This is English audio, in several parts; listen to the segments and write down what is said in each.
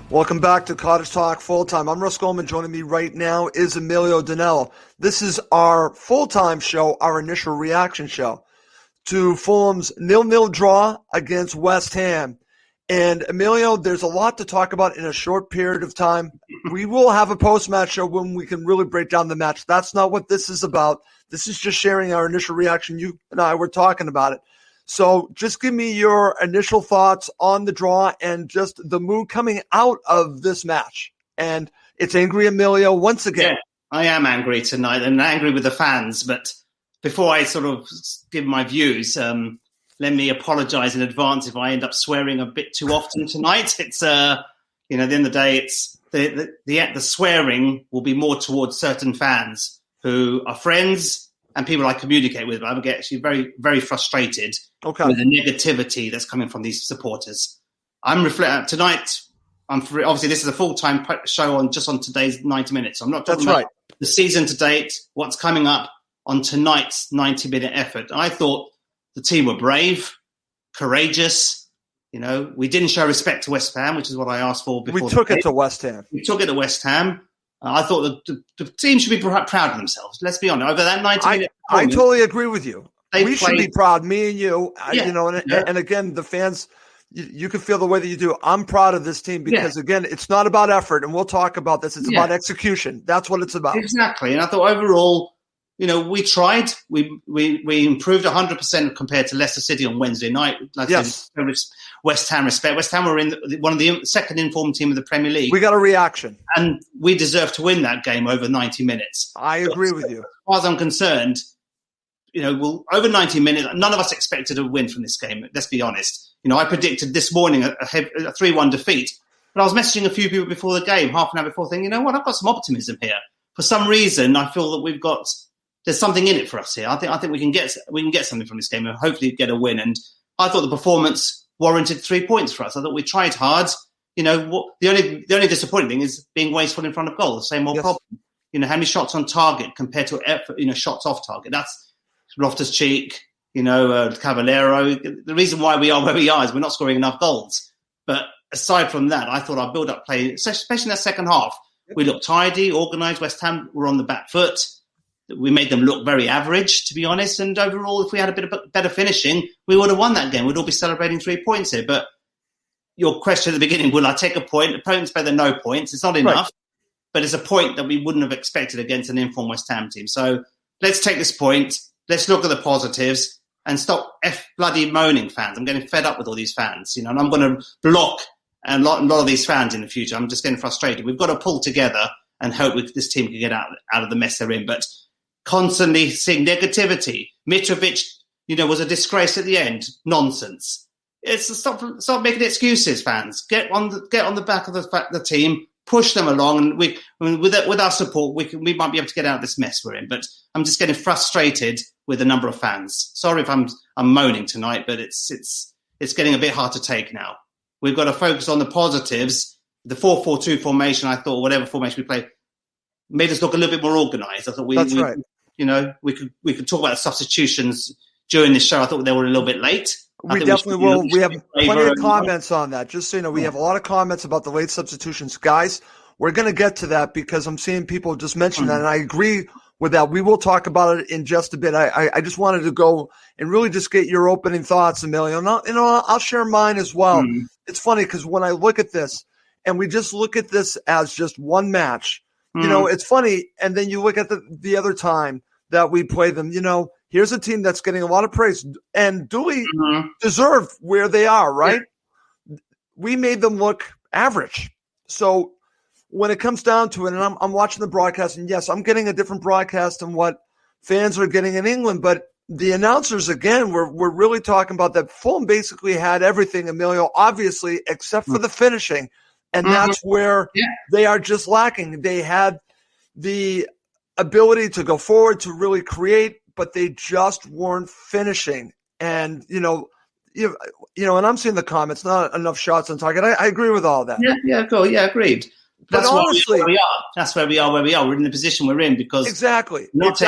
Welcome back to Cottage Talk Full-Time. I'm Russ Goldman. Joining me right now is Emilio Danello. This is our full-time show, our initial reaction show to Fulham's 0-0 draw against West Ham. And Emilio, there's a lot to talk about in a short period of time. We will have a post-match show when we can really break down the match. That's not what this is about. This is just sharing our initial reaction. You and I were talking about it. So just give me your initial thoughts on the draw and just the mood coming out of this match. And it's Angry Emilio once again. Yeah, I am angry tonight and angry with the fans. But before I sort of give my views, let me apologize in advance if I end up swearing a bit too often tonight. It's, at the end of the day, it's the swearing will be more towards certain fans who are friends and people I communicate with. I get actually very, very frustrated with the negativity that's coming from these supporters. I'm reflecting tonight. Obviously, this is a full-time show on today's 90 minutes. I'm not talking about the season to date, what's coming up on tonight's 90-minute effort. I thought the team were brave, courageous. We didn't show respect to West Ham, which is what I asked for before. We took it to West Ham. I thought the team should be proud of themselves. Let's be honest. Over that 90-minute I totally agree with you. We should be proud, me and you. And again, the fans, you can feel the way that you do. I'm proud of this team because, again, it's not about effort, and we'll talk about this. It's about execution. That's what it's about. Exactly. And I thought overall, we tried. We improved 100% compared to Leicester City on Wednesday night. West Ham respect. West Ham were in one of the second informed team of the Premier League. We got a reaction. And we deserve to win that game over 90 minutes. I agree with you. As far as I'm concerned, over 90 minutes, none of us expected a win from this game. Let's be honest. I predicted this morning a 3-1 defeat. But I was messaging a few people before the game, half an hour before, thinking, I've got some optimism here. For some reason, I feel that there's something in it for us here. I think we can get something from this game and hopefully get a win. And I thought the performance warranted 3 points for us. I thought we tried hard. The only disappointing thing is being wasteful in front of goal. The same old problem. How many shots on target compared to shots off target? That's Loftus-Cheek, Cavallero. The reason why we are where we are is we're not scoring enough goals. But aside from that, I thought our build-up play, especially in that second half, we looked tidy, organised. West Ham were on the back foot. We made them look very average, to be honest. And overall, if we had a bit of better finishing, we would have won that game. We'd all be celebrating 3 points here. But your question at the beginning, will I take a point? Opponent's better than no points. It's not enough, but it's a point that we wouldn't have expected against an informed West Ham team. So let's take this point. Let's look at the positives and stop bloody moaning, fans. I'm getting fed up with all these fans, and I'm going to block a lot of these fans in the future. I'm just getting frustrated. We've got to pull together and hope this team can get out of the mess they're in. But constantly seeing negativity. Mitrovic, was a disgrace at the end. Nonsense. It's stop making excuses, fans. Get on the back of the team. Push them along, and with our support, we might be able to get out of this mess we're in. But I'm just getting frustrated with the number of fans. Sorry if I'm moaning tonight, but it's getting a bit hard to take now. We've got to focus on the positives. The 4-4-2 formation, I thought, whatever formation we played, made us look a little bit more organised. I thought we could talk about the substitutions during this show. I thought they were a little bit late. We definitely will. We have plenty of comments on that. Just so you know, we have a lot of comments about the late substitutions. Guys, we're going to get to that because I'm seeing people just mention that, and I agree with that. We will talk about it in just a bit. I just wanted to go and really just get your opening thoughts, Emilio. I'll share mine as well. It's funny because when I look at this, and we just look at this as just one match, it's funny, and then you look at the other time that we play them, here's a team that's getting a lot of praise and duly deserved where they are, right? Yeah. We made them look average. So when it comes down to it, and I'm watching the broadcast, and yes, I'm getting a different broadcast than what fans are getting in England, but the announcers, again, we're really talking about that Fulham basically had everything, Emilio, obviously, except for the finishing. And that's where they are just lacking. They had the ability to go forward, to really create, but they just weren't finishing. And, and I'm seeing the comments, not enough shots on target. I agree with all that. Agreed. That's honestly, where we are. That's where we are. We're in the position we're in because exactly. But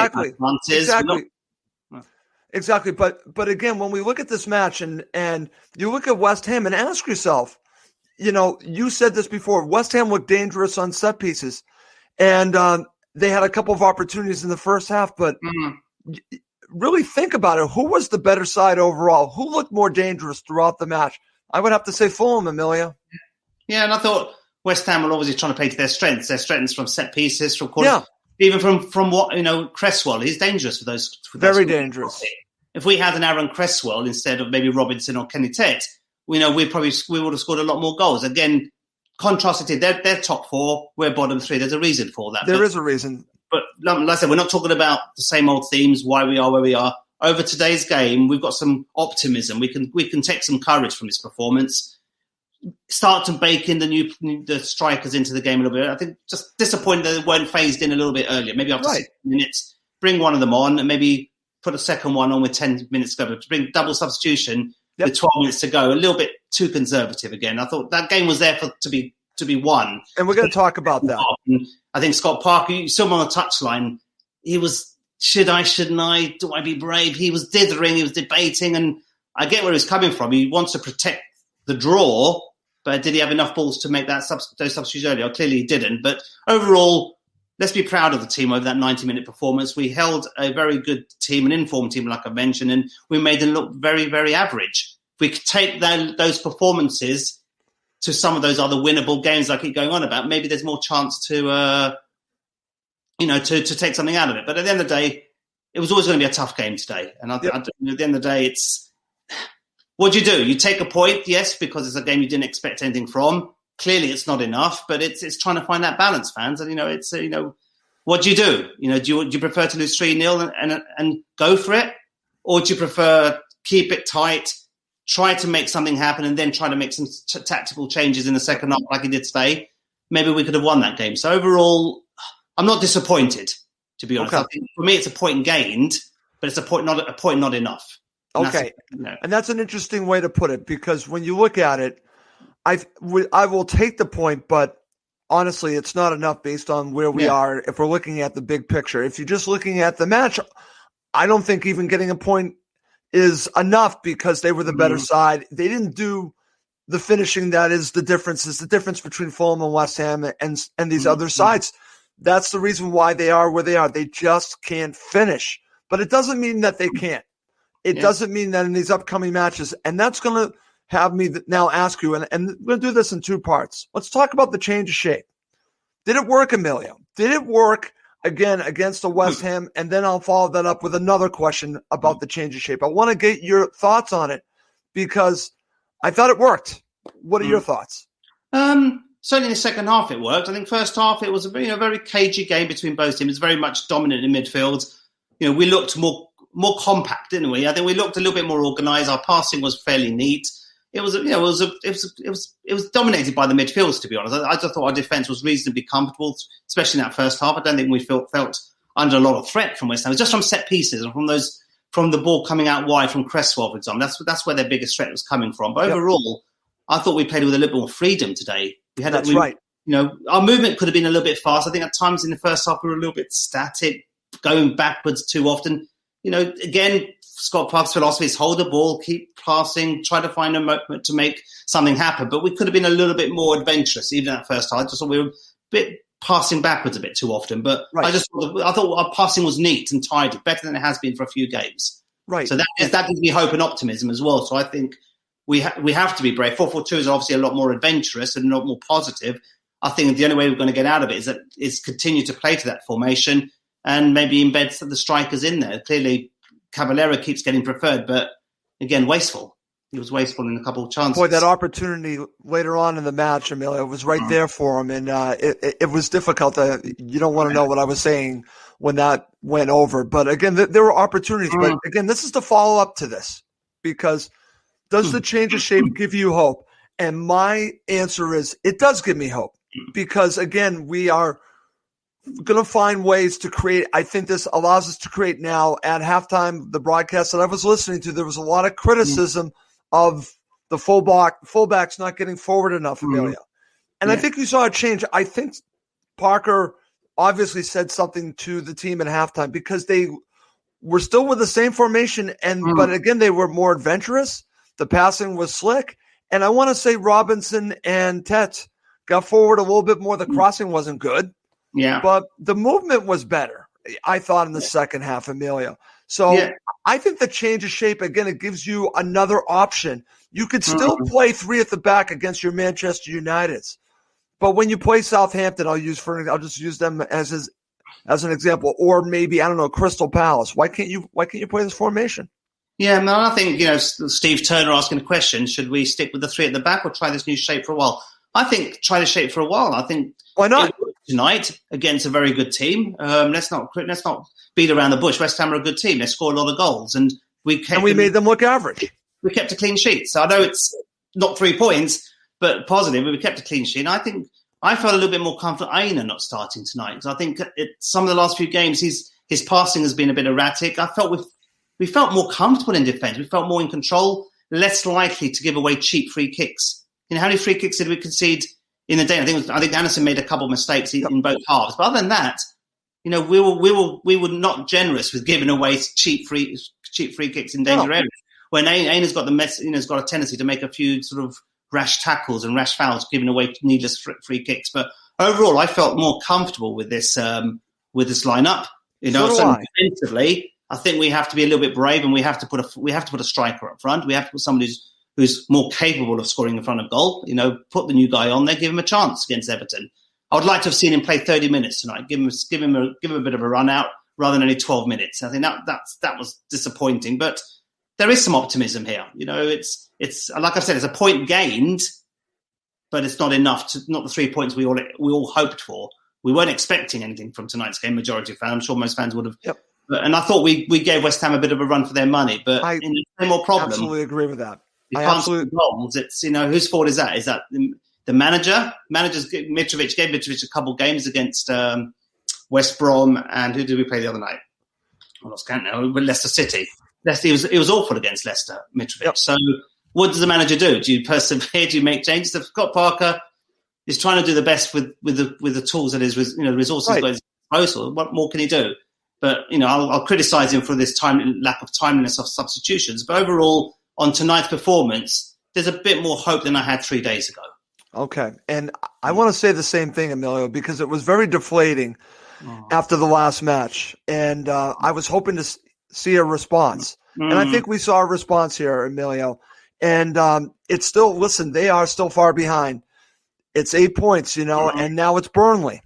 again, when we look at this match and you look at West Ham and ask yourself, you said this before. West Ham looked dangerous on set pieces, and they had a couple of opportunities in the first half. But really think about it. Who was the better side overall? Who looked more dangerous throughout the match? I would have to say Fulham, Amelia. Yeah, and I thought West Ham were obviously trying to play to their strengths. Their strengths from set pieces, from corners, even from what Cresswell. He's dangerous for those. Very dangerous. If we had an Aaron Cresswell instead of maybe Robinson or Kenny Tate, we would have scored a lot more goals. Again, contrasted, they're top four, we're bottom three. There's a reason for that. There is a reason. But like I said, we're not talking about the same old themes, why we are where we are. Over today's game, we've got some optimism. We can take some courage from this performance. Start to bake in the strikers into the game a little bit. I think just disappointed that they weren't phased in a little bit earlier. Maybe after 6 minutes, bring one of them on and maybe put a second one on with 10 minutes to go. To bring double substitution with 12 minutes to go, a little bit too conservative again. I thought that game was there to be won. And we're going to talk about that. And I think Scott Parker, you saw him on the touchline. He was, should I, shouldn't I? Do I be brave? He was dithering, he was debating, and I get where he's coming from. He wants to protect the draw, but did he have enough balls to make those substitutes earlier? Clearly he didn't. But overall, let's be proud of the team over that 90-minute performance. We held a very good team, an informed team, like I mentioned, and we made them look very, very average. If we could take those performances to some of those other winnable games I keep going on about, maybe there's more chance to take something out of it. But at the end of the day, it was always going to be a tough game today. And at the end of the day, it's what do? You take a point, yes, because it's a game you didn't expect anything from. Clearly, it's not enough, but it's trying to find that balance, fans. And what do? Do you prefer to lose 3-0 and go for it, or do you prefer keep it tight, try to make something happen, and then try to make some tactical changes in the second half, like he did today? Maybe we could have won that game. So overall, I'm not disappointed, to be honest. Okay. I think for me, it's a point gained, but it's a point not enough. Okay, and that's an interesting way to put it, because when you look at it, I will take the point, but honestly, it's not enough based on where we are if we're looking at the big picture. If you're just looking at the match, I don't think even getting a point is enough because they were the better side. They didn't do the finishing that is the difference. Is the difference between Fulham and West Ham and these other sides. That's the reason why they are where they are. They just can't finish. But it doesn't mean that they can't. It doesn't mean that in these upcoming matches, and that's going to have me now ask you, and we're going to do this in two parts. Let's talk about the change of shape. Did it work, Emilio? Did it work again against the West Ham? And then I'll follow that up with another question about the change of shape. I want to get your thoughts on it because I thought it worked. What are your thoughts? Certainly in the second half it worked. I think first half it was a very cagey game between both teams. Very much dominant in midfield. We looked more compact, didn't we? I think we looked a little bit more organised. Our passing was fairly neat. It was dominated by the midfields, to be honest. I just thought our defence was reasonably comfortable, especially in that first half. I don't think we felt under a lot of threat from West Ham. It was just from set pieces and from the ball coming out wide from Cresswell, for example. That's where their biggest threat was coming from. But overall, I thought we played with a little bit more freedom today. Right. Our movement could have been a little bit faster. I think at times in the first half we were a little bit static, going backwards too often. Again, Scott Parker's philosophy is hold the ball, keep passing, try to find a moment to make something happen. But we could have been a little bit more adventurous, even at first time. I just thought we were a bit passing backwards a bit too often. But I thought our passing was neat and tidy, better than it has been for a few games. Right. So that gives me hope and optimism as well. So I think we have to be brave. 4-4-2 is obviously a lot more adventurous and a lot more positive. I think the only way we're going to get out of it is continue to play to that formation and maybe embed the strikers in there. Clearly, Caballero keeps getting preferred, but again, wasteful. He was wasteful in a couple of chances. Boy, that opportunity later on in the match, Emilio, was right there for him, and it was difficult. You don't want to know what I was saying when that went over. But again, there were opportunities. But again, this is the follow-up to this, because does the change of shape give you hope? And my answer is it does give me hope, because, again, we are going to find ways to create. I think this allows us to create now. At halftime, the broadcast that I was listening to, there was a lot of criticism of the fullbacks not getting forward enough, Amelia. And I think you saw a change. I think Parker obviously said something to the team at halftime, because they were still with the same formation, but again, they were more adventurous. The passing was slick, And I want to say Robinson and Tet got forward a little bit more. The crossing wasn't good. Yeah. But the movement was better, I thought, in the second half, Emilio. So I think the change of shape, again, it gives you another option. You could still play three at the back against your Manchester Uniteds. But when you play Southampton, I'll just use them as an example, or maybe, I don't know, Crystal Palace. Why can't you play this formation? Yeah, no, I think, Steve Turner asking a question, should we stick with the three at the back or try this new shape for a while? I think try the shape for a while. I think why not tonight against a very good team. Let's not beat around the bush. West Ham are a good team. They score a lot of goals, and we made them look average. We kept a clean sheet. So I know it's not 3 points, but positive. But we kept a clean sheet. And I think I felt a little bit more confident Aina not starting tonight, because I think some of the last few games his passing has been a bit erratic. I felt we felt more comfortable in defence. We felt more in control, less likely to give away cheap free kicks. How many free kicks did we concede in the day? I think Anderson made a couple of mistakes in both halves. But other than that, we were not generous with giving away cheap free kicks in danger areas. When Aina's got has got a tendency to make a few sort of rash tackles and rash fouls, giving away needless free kicks. But overall, I felt more comfortable with this lineup. So defensively, I think we have to be a little bit brave, and we have to put a striker up front. We have to put somebody who's more capable of scoring in front of goal. Put the new guy on there, give him a chance against Everton. I would like to have seen him play 30 minutes tonight. Give him a bit of a run out rather than only 12 minutes. I think that was disappointing, but there is some optimism here. It's like I said, it's a point gained, but it's not enough. Not the 3 points we all hoped for. We weren't expecting anything from tonight's game. Majority of fans, I'm sure most fans would have. Yep. And I thought we gave West Ham a bit of a run for their money, but in the same old problem. Absolutely agree with that. I absolutely goals. It's whose fault is that? Is that the manager? Gave Mitrovic a couple games against West Brom, and who did we play the other night? I lost count now. But Leicester City. It was awful against Leicester, Mitrovic. Yep. So what does the manager do? Do you persevere? Do you make changes? Scott Parker is trying to do the best with the tools that his resources at his disposal. What more can he do? But I'll criticise him for this lack of timeliness of substitutions. But overall, on tonight's performance, there's a bit more hope than I had 3 days ago. Okay. And I want to say the same thing, Emilio, because it was very deflating after the last match. And I was hoping to see a response. And I think we saw a response here, Emilio. And it's still, listen, they are still far behind. It's 8 points, and now it's Burnley.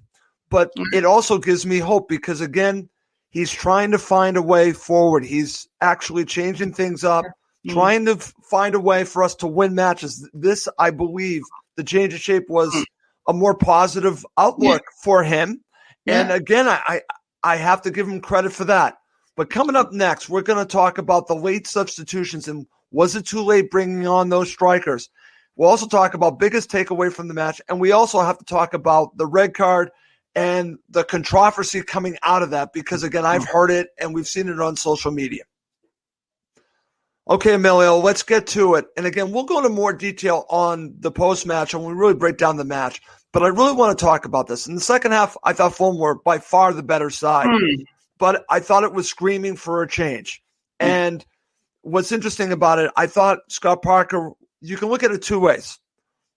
But it also gives me hope because, again, he's trying to find a way forward. He's actually changing things up. Trying to find a way for us to win matches. This, I believe, the change of shape was a more positive outlook for him. Yeah. And again, I have to give him credit for that. But coming up next, we're going to talk about the late substitutions and was it too late bringing on those strikers? We'll also talk about biggest takeaway from the match. And we also have to talk about the red card and the controversy coming out of that because, again, I've heard it and we've seen it on social media. Okay, Emilio, let's get to it. And again, we'll go into more detail on the post-match and we'll really break down the match. But I really want to talk about this. In the second half, I thought Fulham were by far the better side. But I thought it was screaming for a change. And what's interesting about it, I thought Scott Parker, you can look at it 2 ways.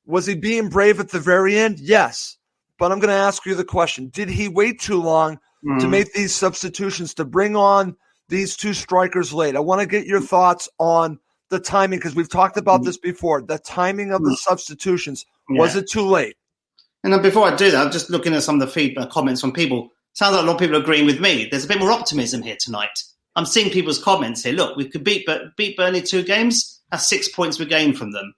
Was he being brave at the very end? Yes. But I'm going to ask you the question. Did he wait too long to make these substitutions, to bring on these 2 strikers late? I want to get your thoughts on the timing because we've talked about this before. The timing of the substitutions. Was it too late? And before I do that, I'm just looking at some of the feedback comments from people. Sounds like a lot of people are agreeing with me. There's a bit more optimism here tonight. I'm seeing people's comments here. Look, we could beat Burnley 2 games. That's 6 points we gained from them.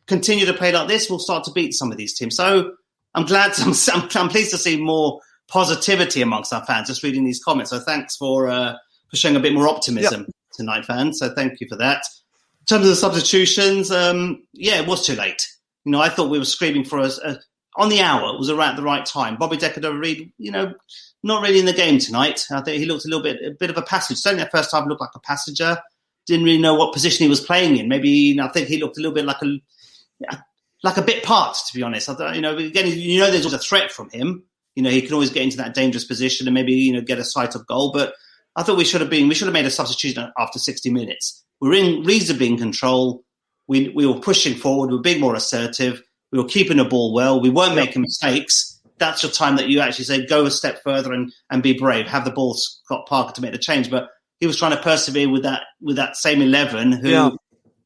Continue to play like this, we'll start to beat some of these teams. So I'm pleased to see more positivity amongst our fans just reading these comments. So thanks for showing a bit more optimism tonight, fans. So thank you for that. In terms of the substitutions, it was too late. I thought we were screaming for us on the hour. It was around the right time. Bobby Decordova-Reid, not really in the game tonight. I think he looked a bit of a passenger. Certainly the first time looked like a passenger. Didn't really know what position he was playing in. Maybe I think he looked a little bit like a bit part, to be honest. Again, there's a threat from him. He can always get into that dangerous position and maybe get a sight of goal. But I thought we should have made a substitution after 60 minutes. We're reasonably in control. We were pushing forward. We were being more assertive. We were keeping the ball well. We weren't making mistakes. That's your time that you actually say, go a step further and be brave. Have the ball, Scott Parker, to make the change. But he was trying to persevere with that same 11 who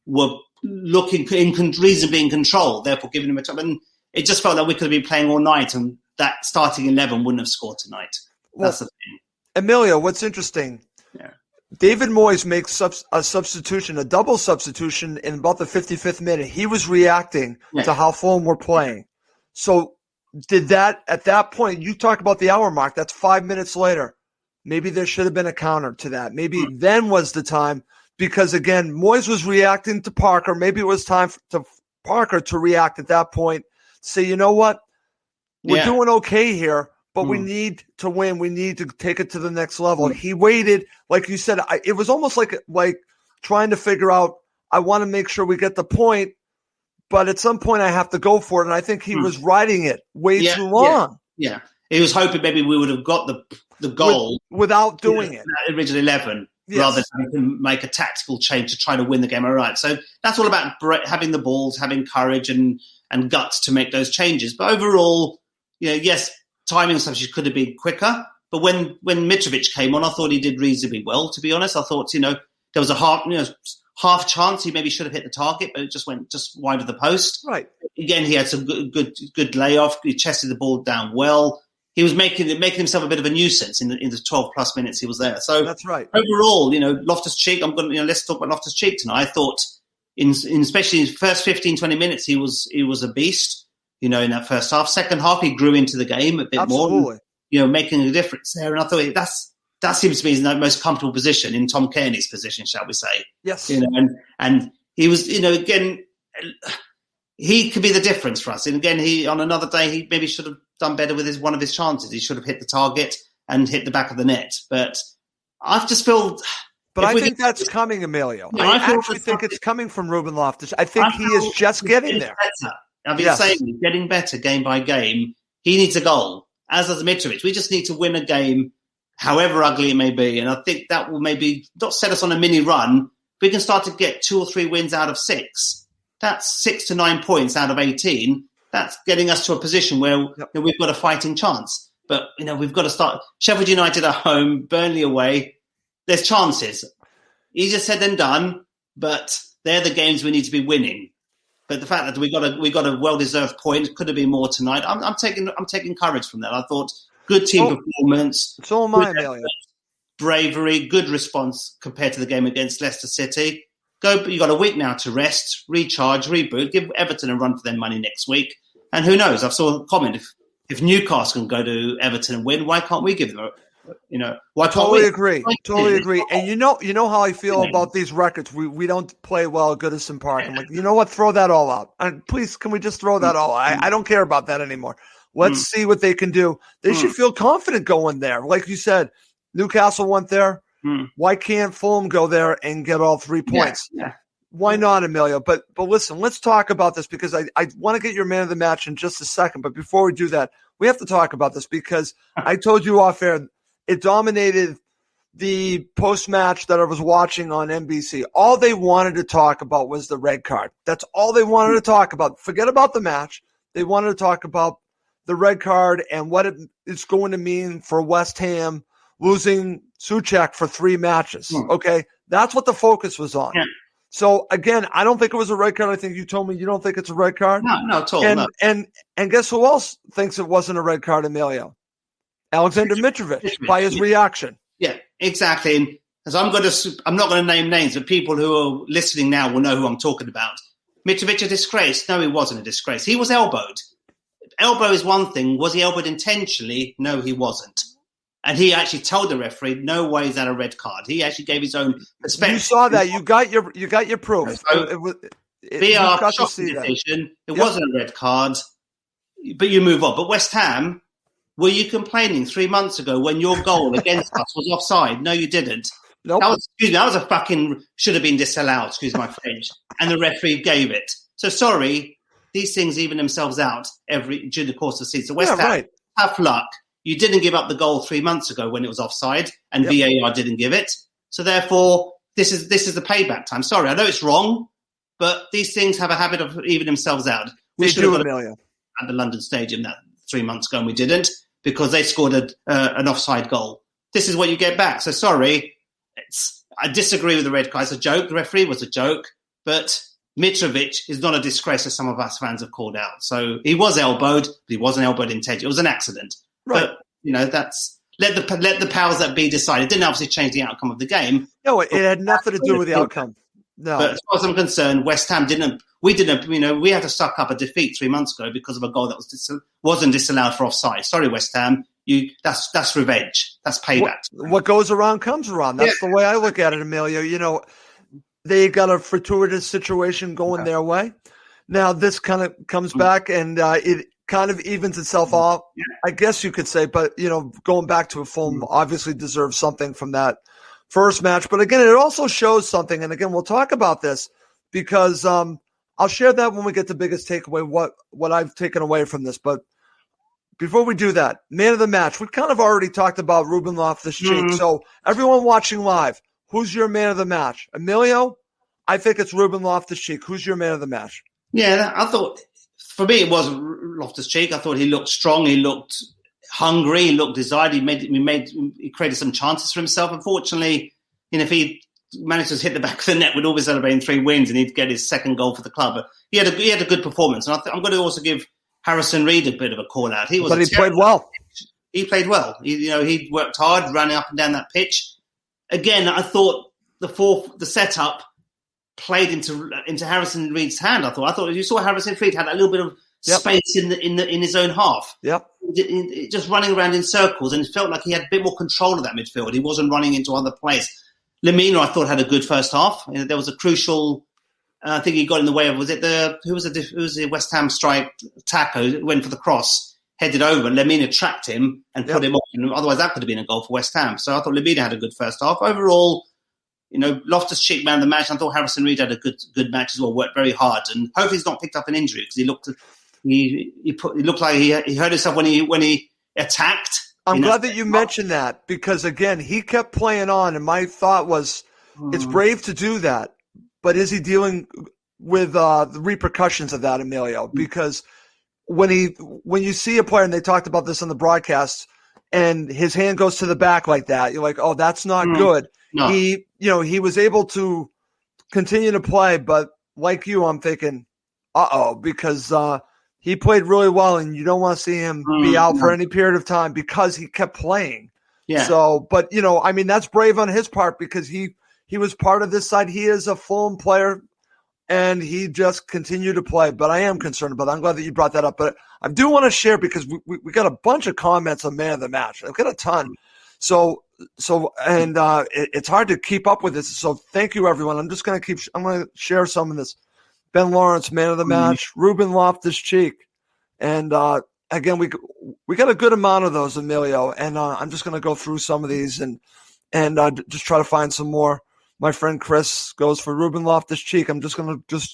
were looking reasonably in control, therefore giving him a time. And it just felt like we could have been playing all night, and that starting 11 wouldn't have scored tonight. That's the thing. Emilio, what's interesting, David Moyes makes a substitution, a double substitution in about the 55th minute. He was reacting to how Fulham were playing. So did that, at that point, you talk about the hour mark, that's 5 minutes later. Maybe there should have been a counter to that. Maybe then was the time, because again, Moyes was reacting to Parker. Maybe it was time to Parker to react at that point. Say, you know what? We're doing okay here, but we need to win. We need to take it to the next level. He waited, like you said. It was almost like trying to figure out, I want to make sure we get the point, but at some point I have to go for it. And I think he was riding it way too long. Yeah. He was hoping maybe we would have got the goal without doing it. That original 11, rather than make a tactical change to try to win the game outright. So that's all about having the balls, having courage and guts to make those changes. But overall, yes, timing sometimes could have been quicker. But when Mitrovic came on, I thought he did reasonably well, to be honest. I thought, there was a half chance he maybe should have hit the target, but it just went just wide of the post. Right. Again, he had some good layoff. He chested the ball down well. He was making himself a bit of a nuisance in the 12 plus minutes he was there. So that's right. Overall, Loftus-Cheek, let's talk about Loftus-Cheek tonight. I thought especially in the first 15, 20 minutes, he was a beast, in that first half. Second half, he grew into the game a bit more, making a difference there. And I thought that seems to be his most comfortable position in Tom Kearney's position, shall we say. Yes. And he was, again, he could be the difference for us. And again, on another day, he maybe should have done better with one of his chances. He should have hit the target and hit the back of the net. But I just feel... But I think that's coming, Emilio. I actually think it's coming from Ruben Loftus. I think he is just getting there. Better. I've been saying he's getting better game by game. He needs a goal, as does Mitrovic. We just need to win a game, however ugly it may be. And I think that will maybe not set us on a mini run. If we can start to get 2 or 3 wins out of 6, that's 6 to 9 points out of 18. That's getting us to a position where we've got a fighting chance. But, we've got to start. Sheffield United at home, Burnley away. There's chances. Easier said than done, but they're the games we need to be winning. But the fact that we got a well-deserved point, could have been more tonight. I'm taking courage from that. I thought good team performance. It's all mine, Elliot. Bravery, good response compared to the game against Leicester City. You got a week now to rest, recharge, reboot, give Everton a run for their money next week. And who knows? I've saw a comment, if Newcastle can go to Everton and win, why can't we give them why can't we? Totally agree. And you know how I feel about these records. We don't play well at Goodison Park. I'm like, you know what? Throw that all out. And please, can we just throw that all out? I don't care about that anymore. Let's see what they can do. They should feel confident going there. Like you said, Newcastle went there. Why can't Fulham go there and get all 3 points? Yeah. Why not, Emilio? But listen, let's talk about this, because I want to get your man of the match in just a second. But before we do that, we have to talk about this, because I told you off air, it dominated the post-match that I was watching on NBC. All they wanted to talk about was the red card. That's all they wanted to talk about. Forget about the match. They wanted to talk about the red card and what it's going to mean for West Ham losing Souček for 3 matches. Okay? That's what the focus was on. Yeah. So, again, I don't think it was a red card. I think you told me you don't think it's a red card. No, totally. And guess who else thinks it wasn't a red card, Emilio? Alexander Mitrovic, by his reaction. Yeah, exactly. And as I'm not going to name names, but people who are listening now will know who I'm talking about. Mitrovic a disgrace? No, he wasn't a disgrace. He was elbowed. Elbow is one thing. Was he elbowed intentionally? No, he wasn't. And he actually told the referee, "No way is that a red card." He actually gave his own perspective. You saw that. You got your proof. So, VR shot the decision. It wasn't a red card, but you move on. But West Ham. Were you complaining 3 months ago when your goal against us was offside? No, you didn't. Nope. That was a fucking should have been disallowed, excuse my French. And the referee gave it. So sorry, these things even themselves out during the course of the season. So West Ham, tough luck. You didn't give up the goal 3 months ago when it was offside, and VAR didn't give it. So therefore, this is the payback time. Sorry, I know it's wrong, But these things have a habit of evening themselves out. We should have got at the London Stadium that 3 months ago, and we didn't because they scored an offside goal. This is what you get back. So sorry, I disagree with the red card. It's a joke. The referee was a joke, but Mitrovic is not a disgrace, as some of us fans have called out. So he was elbowed, but he wasn't elbowed intentionally. It was an accident. Right. But, that's let the powers that be decide. It didn't obviously change the outcome of the game. No, it had nothing to do with the outcome. No. But as far as I'm concerned, West Ham we had to suck up a defeat 3 months ago because of a goal that wasn't disallowed for offside. Sorry, West Ham. That's revenge. That's payback. What goes around comes around. That's the way I look at it, Emilio. They got a fortuitous situation going their way. Now this kind of comes back and it kind of evens itself off, I guess you could say. But, going back to a Fulham obviously deserves something from that first match. But again, it also shows something. And again, we'll talk about this because I'll share that when we get the biggest takeaway, what I've taken away from this. But before we do that, man of the match, we kind of already talked about Ruben Loftus-Cheek. So everyone watching live, who's your man of the match? Emilio, I think it's Ruben Loftus-Cheek. Who's your man of the match? Yeah, I thought, for me, it was Loftus-Cheek. I thought he looked strong. He looked hungry. He looked desired. He created some chances for himself. Unfortunately, if he managed to hit the back of the net, we'd all be celebrating 3 wins and he'd get his second goal for the club. But he had a good performance. And I'm going to also give Harrison Reed a bit of a call out. He played well. He played well. He worked hard, running up and down that pitch. Again, I thought the setup played into Harrison Reed's hand. I thought you saw Harrison Reed had a little bit of space in his own half. Yep. Just running around in circles, and it felt like he had a bit more control of that midfield. He wasn't running into other players. Lemina, I thought, had a good first half. There was a crucial. I think he got in the way of. Was it who was the West Ham strike tackle? Went for the cross, headed over. Lemina trapped him and put him on. Otherwise, that could have been a goal for West Ham. So I thought Lemina had a good first half. Overall, Loftus-Cheek man of the match. I thought Harrison Reed had a good match as well. Worked very hard, and hopefully he's not picked up an injury because he looked like he hurt himself when he attacked. I'm glad that you mentioned that because again he kept playing on, and my thought was it's brave to do that, but is he dealing with the repercussions of that, Emilio? Because when you see a player, and they talked about this on the broadcast, and his hand goes to the back like that, you're like, oh, that's not good. No. He was able to continue to play, but like you, I'm thinking, because he played really well, and you don't want to see him be out for any period of time because he kept playing. Yeah. So, but that's brave on his part because he was part of this side. He is a Fulham player, and he just continued to play. But I am concerned about that. I'm glad that you brought that up. But I do want to share because we got a bunch of comments on man of the match. I've got a ton. So it's hard to keep up with this. So thank you, everyone. I'm going to share some of this. Ben Lawrence, man of the match. Ruben Loftus-Cheek. And again, we got a good amount of those, Emilio. And I'm just going to go through some of these and just try to find some more. My friend Chris goes for Ruben Loftus-Cheek. I'm just going to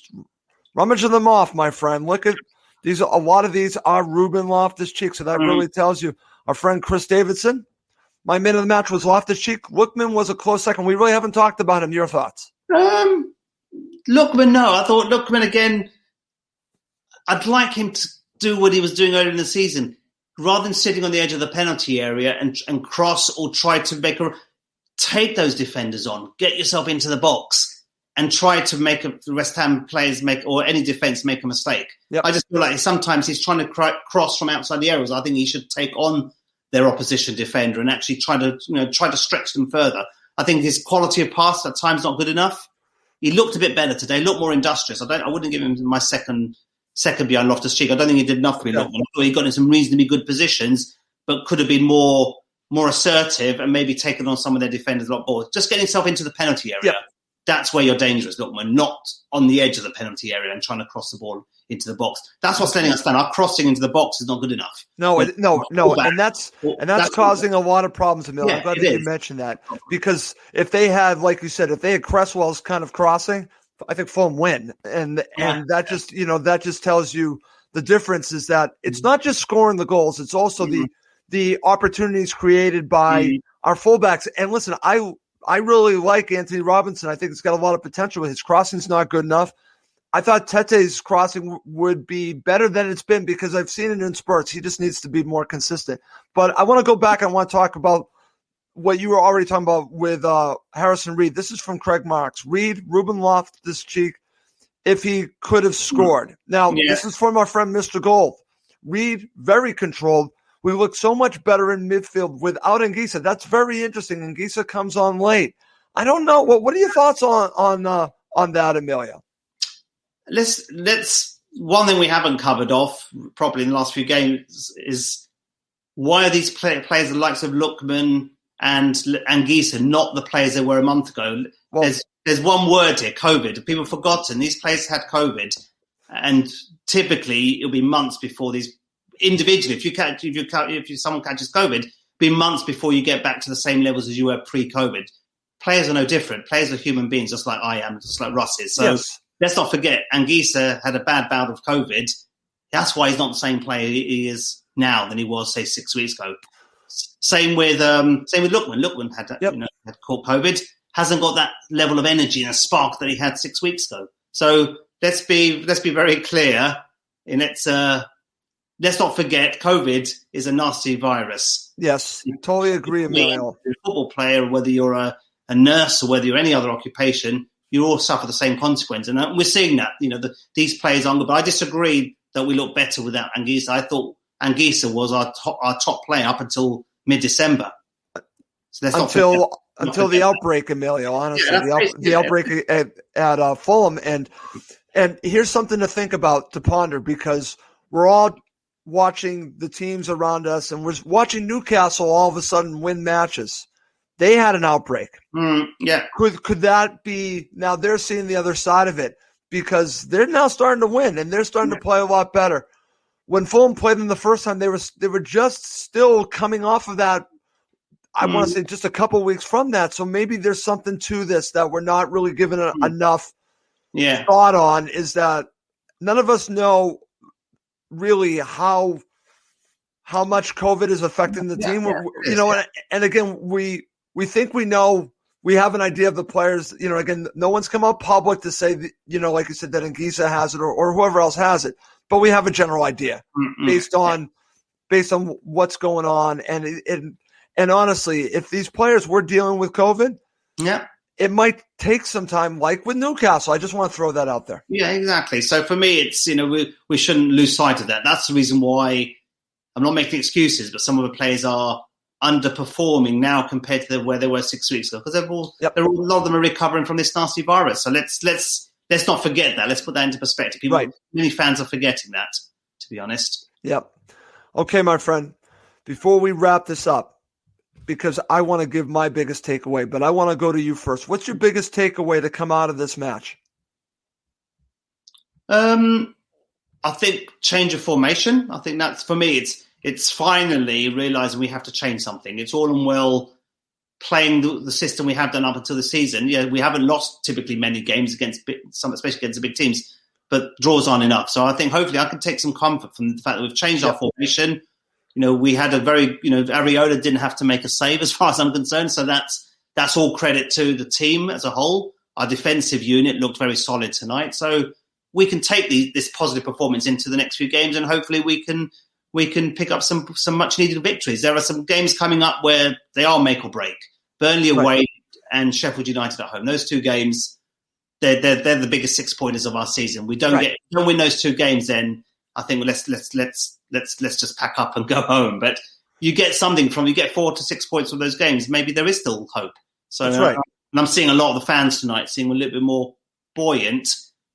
rummage them off, my friend. Look at these. A lot of these are Ruben Loftus-Cheek. So that really tells you. Our friend Chris Davidson. My man of the match was Loftus-Cheek. Lookman was a close second. We really haven't talked about him. Your thoughts? Lookman, no. I thought Lookman, again, I'd like him to do what he was doing earlier in the season. Rather than sitting on the edge of the penalty area and cross or try to take those defenders on, get yourself into the box and try to make the West Ham players or any defence make a mistake. Yep. I just feel like sometimes he's trying to cross from outside the areas. I think he should take on their opposition defender and actually try to stretch them further. I think his quality of pass at times not good enough. He looked a bit better today, looked more industrious. I wouldn't give him my second behind Loftus-Cheek. I don't think he did enough for me. Yeah. I thought he got in some reasonably good positions, but could have been more assertive and maybe taken on some of their defenders a lot more. Just getting himself into the penalty area. Yeah. That's where you're dangerous, Lookman, not on the edge of the penalty area and trying to cross the ball into the box. That's what's letting us down. Our crossing into the box is not good enough. No, and that's causing a lot of problems, Emil. I'm glad that you mentioned that because if they had, like you said, if they had Cresswell's kind of crossing, I think Fulham win, and that just tells you the difference is that it's not just scoring the goals; it's also the opportunities created by our fullbacks. And listen, I really like Anthony Robinson. I think he's got a lot of potential. His crossing's not good enough. I thought Tete's crossing would be better than it's been because I've seen it in spurts. He just needs to be more consistent. But I want to go back. I want to talk about what you were already talking about with Harrison Reed. This is from Craig Marks. Reed, Ruben Loftus-Cheek, if he could have scored. Now, This is from our friend Mr. Gold. Reed, very controlled. We look so much better in midfield without Anguissa. That's very interesting. Anguissa comes on late. I don't know. What are your thoughts on that, Emilio? Let's one thing we haven't covered off properly in the last few games is why are these players the likes of Lookman and Anguissa not the players they were a month ago? Well, there's one word here, COVID. People have forgotten these players had COVID, and typically it'll be months before these individually. If someone catches COVID, it'll be months before you get back to the same levels as you were pre-COVID. Players are no different. Players are human beings, just like I am, just like Russ is. So let's not forget, Anguissa had a bad bout of COVID. That's why he's not the same player he is now than he was, say, 6 weeks ago. Same with Lookman. Lookman had caught COVID. Hasn't got that level of energy and a spark that he had 6 weeks ago. So let's be very clear. And let's not forget, COVID is a nasty virus. Yes, totally agree, Emilio. You're a football player, whether you're a nurse or whether you're any other occupation, you all suffer the same consequence. And we're seeing that. These players aren't good. But I disagree that we look better without Anguissa. I thought Anguissa was our top player up until mid-December. So until the outbreak, Emilio, honestly. The outbreak at Fulham. And here's something to think about, to ponder, because we're all watching the teams around us, and we're watching Newcastle all of a sudden win matches. They had an outbreak. Could that be – now they're seeing the other side of it because they're now starting to win, and they're starting to play a lot better. When Fulham played them the first time, they were just still coming off of that. I want to say just a couple weeks from that. So maybe there's something to this that we're not really giving enough thought on, is that none of us know really how much COVID is affecting the team. And again, we think we know, we have an idea of the players. Again, no one's come out public to say, like you said, that Anguissa has it or whoever else has it. But we have a general idea based on what's going on. And honestly, if these players were dealing with COVID, it might take some time, like with Newcastle. I just want to throw that out there. Yeah, exactly. So for me, it's, we shouldn't lose sight of that. That's the reason why I'm not making excuses, but some of the players are underperforming now compared to where they were 6 weeks ago, because a lot of them are recovering from this nasty virus. So let's not forget that. Let's put that into perspective. Many fans are forgetting that, to be honest. Yep. Okay, my friend, before we wrap this up, because I want to give my biggest takeaway, but I want to go to you first. What's your biggest takeaway to come out of this match? I think change of formation. I think that's, for me, it's finally realizing we have to change something. It's all and well playing the system we have done up until the season. Yeah, we haven't lost typically many games against some, especially against the big teams, but draws aren't enough. So I think hopefully I can take some comfort from the fact that we've changed our formation. We had a very, Areola didn't have to make a save as far as I'm concerned. So that's all credit to the team as a whole. Our defensive unit looked very solid tonight. So we can take this positive performance into the next few games, and hopefully we can pick up some much needed victories. There are some games coming up where they are make or break. Let's away and Sheffield United at home. Those two games, they're the biggest 6 pointers of our season. We don't win those two games, then I think let's just pack up and go home. But you get 4 to 6 points from those games. Maybe there is still hope. So that's right. And I'm seeing a lot of the fans tonight seem a little bit more buoyant,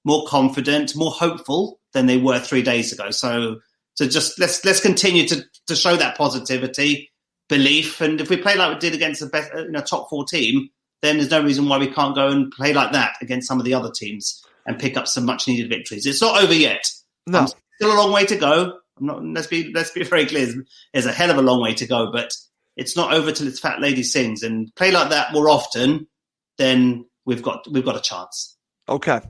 more confident, more hopeful than they were 3 days ago. So just let's continue to show that positivity, belief, and if we play like we did against the best, top 4 team, then there's no reason why we can't go and play like that against some of the other teams and pick up some much needed victories. It's not over yet. No, still a long way to go. Let's be very clear. There's a hell of a long way to go, but it's not over till it's Fat Lady sings. And play like that more often, then we've got a chance. Okay.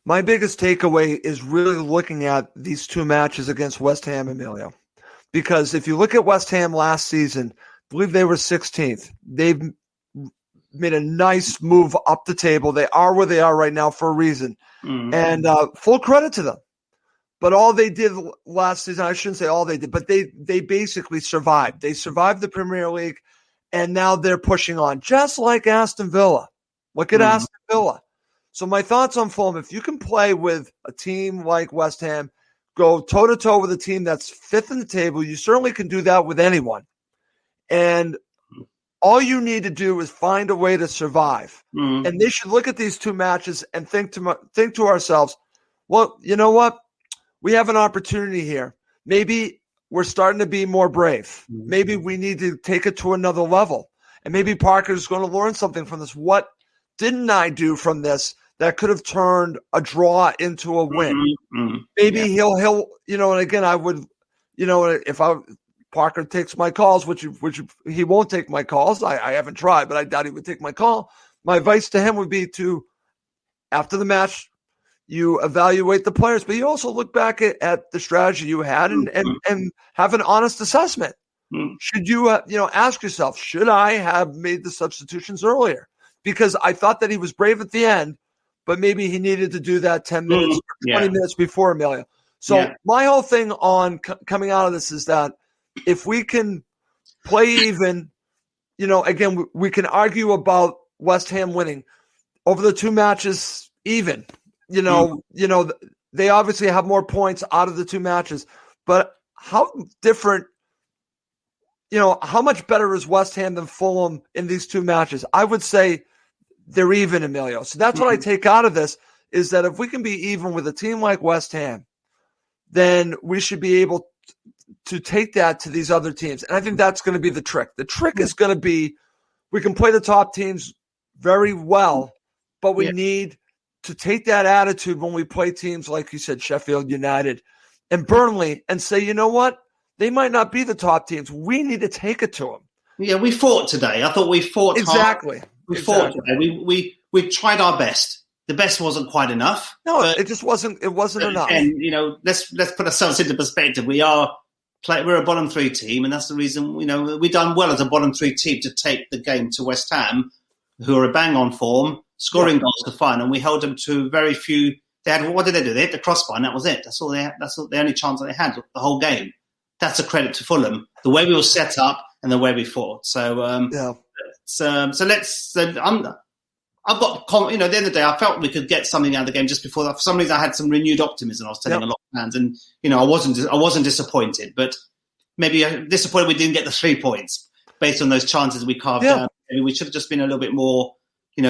My biggest takeaway is really looking at these two matches against West Ham, Emilio. Because if you look at West Ham last season, I believe they were 16th. They've made a nice move up the table. They are where they are right now for a reason. And full credit to them. But all they did last season, I shouldn't say all they did, but they basically survived. They survived the Premier League, and now they're pushing on, just like Aston Villa. Look at Aston Villa. So my thoughts on Fulham, if you can play with a team like West Ham, go toe-to-toe with a team that's fifth in the table, you certainly can do that with anyone. And all you need to do is find a way to survive. And they should look at these two matches and think to ourselves, well, you know what? We have an opportunity here. Maybe we're starting to be more brave. Maybe we need to take it to another level. And maybe Parker's going to learn something from this. What didn't I do from this that could have turned a draw into a win? Maybe he'll, and again, I would, if Parker takes my calls, which he won't take my calls. I haven't tried, but I doubt he would take my call. My advice to him would be to, after the match, you evaluate the players, but you also look back at the strategy you had and have an honest assessment. Should you, ask yourself, should I have made the substitutions earlier? Because I thought that he was brave at the end, but maybe he needed to do that 10 minutes, 20 minutes before Emilio. So my whole thing on coming out of this is that if we can play even, again, we can argue about West Ham winning over the two matches even. They obviously have more points out of the two matches, but how different, how much better is West Ham than Fulham in these two matches? I would say they're even, Emilio. So that's what I take out of this, is that if we can be even with a team like West Ham, then we should be able to take that to these other teams. And I think that's going to be the trick. The trick is going to be, we can play the top teams very well, but we need to take that attitude when we play teams like you said, Sheffield United and Burnley, and say, you know what? They might not be the top teams. We need to take it to them. Yeah, we fought today. I thought we fought exactly. Hard. We fought today. We tried our best. The best wasn't quite enough. No, it just wasn't. It wasn't enough. And let's put ourselves into perspective. We're a bottom three team, and that's the reason we've done well as a bottom three team to take the game to West Ham, who are a bang on form, scoring goals to fun, and we held them to very few. What did they do? They hit the crossbar, and that was it. That's all they had. That's the only chance that they had the whole game. That's a credit to Fulham, the way we were set up and the way we fought. So I've got, at the end of the day, I felt we could get something out of the game just before that. For some reason, I had some renewed optimism. I was telling a lot of fans, and I wasn't disappointed, but maybe disappointed we didn't get the 3 points based on those chances we carved out. Maybe we should have just been a little bit more,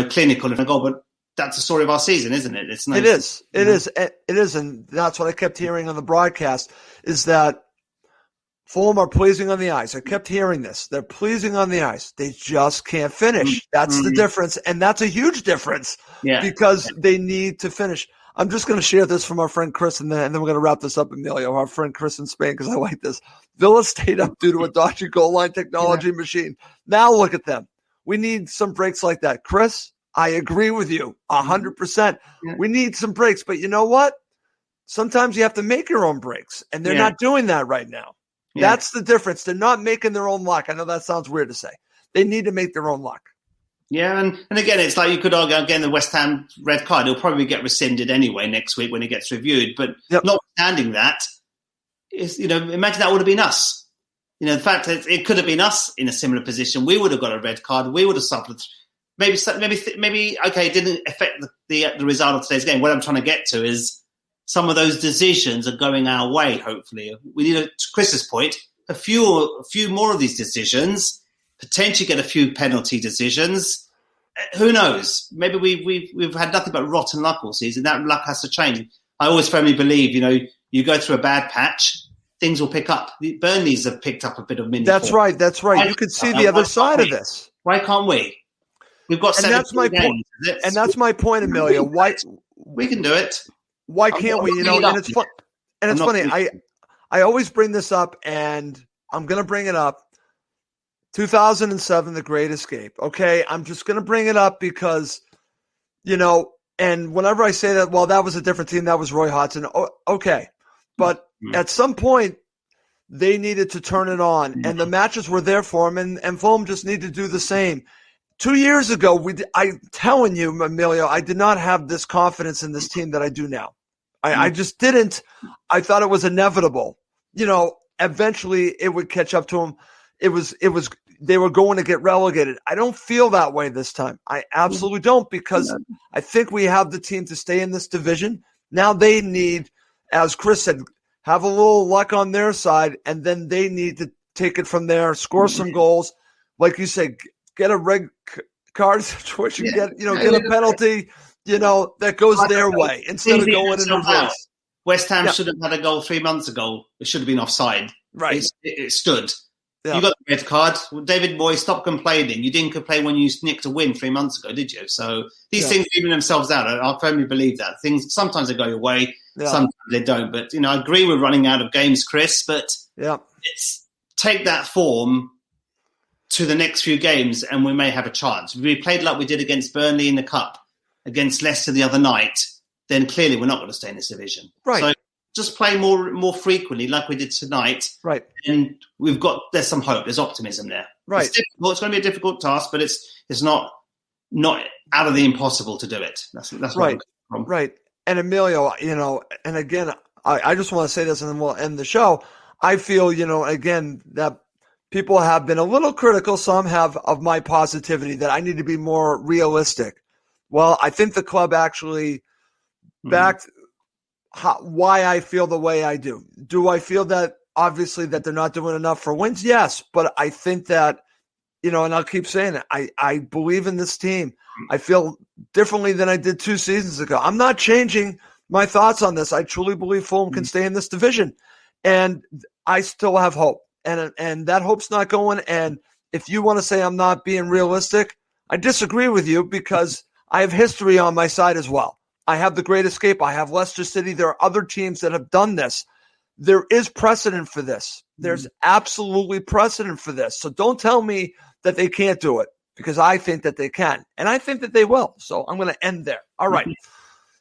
clinical and go. But that's the story of our season, isn't it? It is, and that's what I kept hearing on the broadcast, is that Fulham are pleasing on the ice. I kept hearing this. They're pleasing on the ice. They just can't finish. That's the difference, and that's a huge difference because they need to finish. I'm just going to share this from our friend Chris, and then we're going to wrap this up, Emilio, our friend Chris in Spain, because I like this. Villa stayed up due to a dodgy goal line technology machine. Now look at them. We need some breaks like that. Chris, I agree with you 100%. We need some breaks, but you know what? Sometimes you have to make your own breaks, and they're not doing that right now. That's the difference. They're not making their own luck. I know that sounds weird to say. They need to make their own luck. Yeah, and again, it's like you could argue, again, the West Ham red card, it'll probably get rescinded anyway next week when it gets reviewed. But notwithstanding that, imagine that would have been us. The fact that it could have been us in a similar position. We would have got a red card. We would have suffered. Maybe, okay, it didn't affect the result of today's game. What I'm trying to get to is some of those decisions are going our way, hopefully. We need, to Chris's point, a few more of these decisions, potentially get a few penalty decisions. Who knows? Maybe we've had nothing but rotten luck all season. That luck has to change. I always firmly believe, you go through a bad patch, things will pick up. Burnley's have picked up a bit of mini That's form. right. You can see the other side of this. Why can't we? We've got 17 games. And that's my point, Emilio. Why we can do it? Why can't we? And it's fun. And it's funny. I always bring this up, and I'm going to bring it up. 2007, The Great Escape. Okay, I'm just going to bring it up because, and whenever I say that, well, that was a different team. That was Roy Hodgson. Okay, but at some point, they needed to turn it on, and the matches were there for them, and Fulham just needed to do the same. 2 years ago, I'm telling you, Emilio, I did not have this confidence in this team that I do now. I just didn't. I thought it was inevitable. Eventually it would catch up to them. They were going to get relegated. I don't feel that way this time. I absolutely don't, because I think we have the team to stay in this division. Now they need, as Chris said, have a little luck on their side, and then they need to take it from there, score some goals. Like you said, get a red card situation, get a penalty, that goes their way instead of going in reverse. West Ham should have had a goal 3 months ago. It should have been offside. Right. It stood. Yeah. You got the red card. David Moyes, stop complaining. You didn't complain when you nicked a win 3 months ago, did you? So these things even themselves out. I firmly believe that. Things, sometimes they go your way, sometimes they don't. But, I agree with running out of games, Chris, but it's take that form to the next few games and we may have a chance. If we played like we did against Burnley in the Cup, against Leicester the other night, then clearly we're not going to stay in this division. Right. So just play more frequently like we did tonight. Right. And there's some hope, there's optimism there. Right. It's difficult. It's going to be a difficult task, but it's not out of the impossible to do it. That's right. Right. And Emilio, and again, I just want to say this and then we'll end the show. I feel, again, that people have been a little critical, some have, of my positivity, that I need to be more realistic. Well, I think the club actually backed why I feel the way I do. Do I feel that, obviously, that they're not doing enough for wins? Yes, but I think that, and I'll keep saying it, I believe in this team. I feel differently than I did 2 seasons ago. I'm not changing my thoughts on this. I truly believe Fulham can stay in this division. And I still have hope. And that hope's not going. And if you want to say I'm not being realistic, I disagree with you, because I have history on my side as well. I have the Great Escape. I have Leicester City. There are other teams that have done this. There is precedent for this. There's absolutely precedent for this. So don't tell me that they can't do it, because I think that they can. And I think that they will. So I'm going to end there. All right.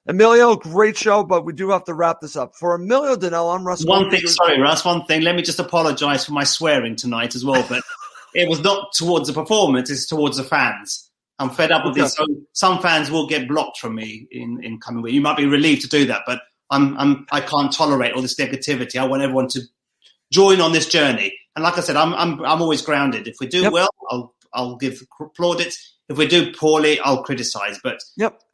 Emilio, great show, but we do have to wrap this up. For Emilio Danello, I'm Russ. One thing. Let me just apologise for my swearing tonight as well, but it was not towards the performance, it's towards the fans. I'm fed up with this. So some fans will get blocked from me in coming week. You might be relieved to do that, but I can't tolerate all this negativity. I want everyone to join on this journey. And like I said, I'm always grounded. If we do well, I'll give plaudits. If we do poorly, I'll criticise. But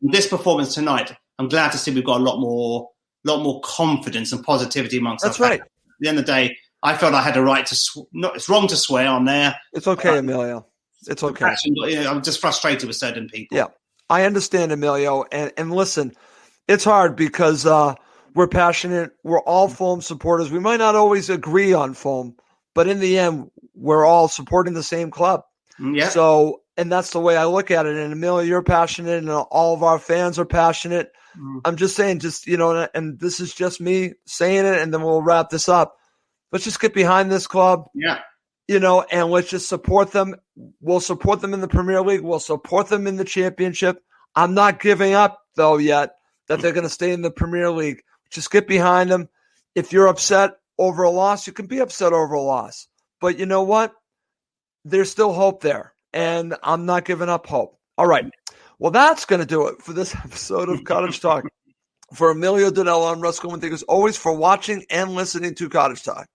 this performance tonight, I'm glad to see we've got a lot more confidence and positivity amongst us. That's right. At the end of the day, I felt I had a right to it's wrong to swear on there. It's okay, Emilio. It's okay. I'm just frustrated with certain people. Yeah, I understand, Emilio. And listen, it's hard because we're passionate. We're all Fulham supporters. We might not always agree on Fulham, but in the end, we're all supporting the same club. Yeah. So, and that's the way I look at it. And Emilio, you're passionate, and all of our fans are passionate. I'm just saying, and this is just me saying it, and then we'll wrap this up. Let's just get behind this club. Yeah. And let's just support them. We'll support them in the Premier League. We'll support them in the Championship. I'm not giving up, though, yet that they're going to stay in the Premier League. Just get behind them. If you're upset over a loss, you can be upset over a loss. But you know what? There's still hope there, and I'm not giving up hope. All right. Well, that's going to do it for this episode of Cottage Talk. For Emilio Danello, I'm Russ Coleman. Thank you as always for watching and listening to Cottage Talk.